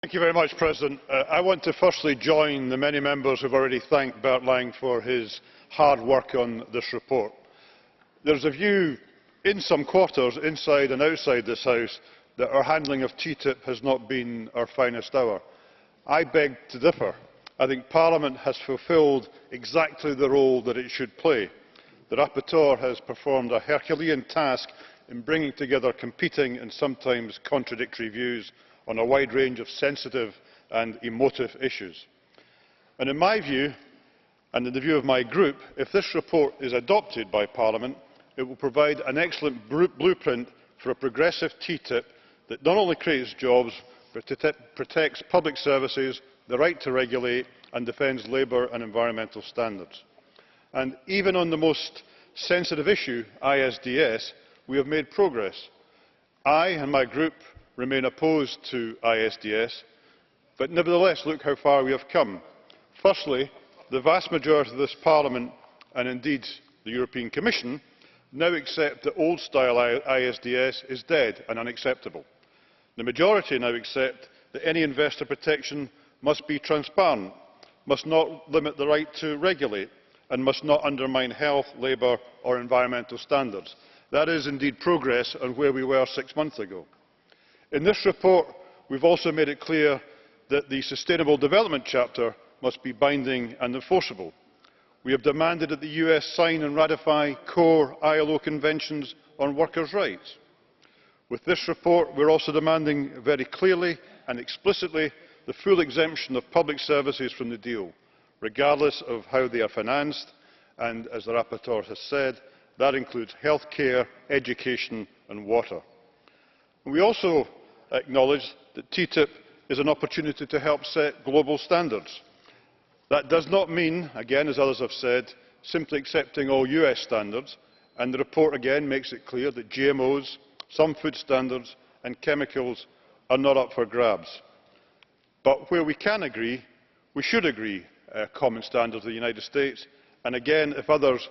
Mr President. I want to firstly join the many members who have already thanked Bert Lange for his hard work on this report. There is a view in some quarters, inside and outside this House, that our handling of TTIP has not been our finest hour. I beg to differ. I think Parliament has fulfilled exactly the role that it should play. The rapporteur has performed a Herculean task in bringing together competing and sometimes contradictory views on a wide range of sensitive and emotive issues. And in my view, and in the view of my group, if this report is adopted by Parliament, it will provide an excellent blueprint for a progressive TTIP that not only creates jobs but protects public services, the right to regulate and defends labour and environmental standards. And even on the most sensitive issue, ISDS, we have made progress. I and my group remain opposed to ISDS, but nevertheless look how far we have come. Firstly, the vast majority of this Parliament, and indeed the European Commission, now accept that old-style ISDS is dead and unacceptable. The majority now accept that any investor protection must be transparent, must not limit the right to regulate, and must not undermine health, labour or environmental standards. That is indeed progress on where we were 6 months ago. In this report, we have also made it clear that the Sustainable Development chapter must be binding and enforceable. We have demanded that the US sign and ratify core ILO conventions on workers' rights. With this report, we are also demanding very clearly and explicitly the full exemption of public services from the deal, regardless of how they are financed, and, as the rapporteur has said, that includes health care, education and water. We also acknowledge that TTIP is an opportunity to help set global standards. That does not mean, again as others have said, simply accepting all US standards, and the report again makes it clear that GMOs, some food standards and chemicals are not up for grabs. But where we can agree, we should agree common standards of the United States, and again, if others,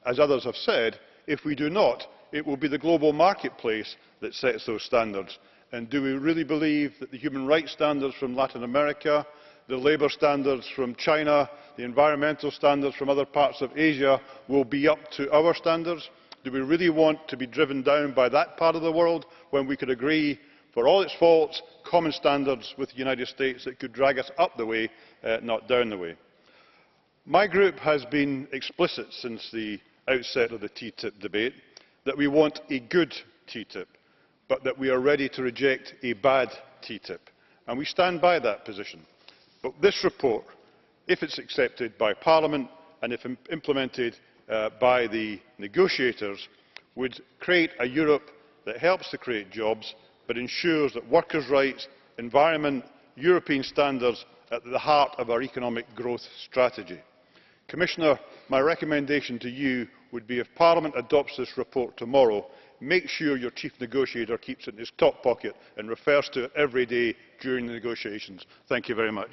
as others have said, if we do not, it will be the global marketplace that sets those standards. And do we really believe that the human rights standards from Latin America, the labour standards from China, the environmental standards from other parts of Asia will be up to our standards? Do we really want to be driven down by that part of the world when we could agree, for all its faults, common standards with the United States that could drag us up the way, not down the way? My group has been explicit since the outset of the TTIP debate that we want a good TTIP, but that we are ready to reject a bad TTIP. And we stand by that position. But this report, if it is accepted by Parliament and if implemented by the negotiators, would create a Europe that helps to create jobs, but ensures that workers' rights, environment, European standards are at the heart of our economic growth strategy. Commissioner, my recommendation to you would be, if Parliament adopts this report tomorrow, make sure your chief negotiator keeps it in his top pocket and refers to it every day during the negotiations. Thank you very much.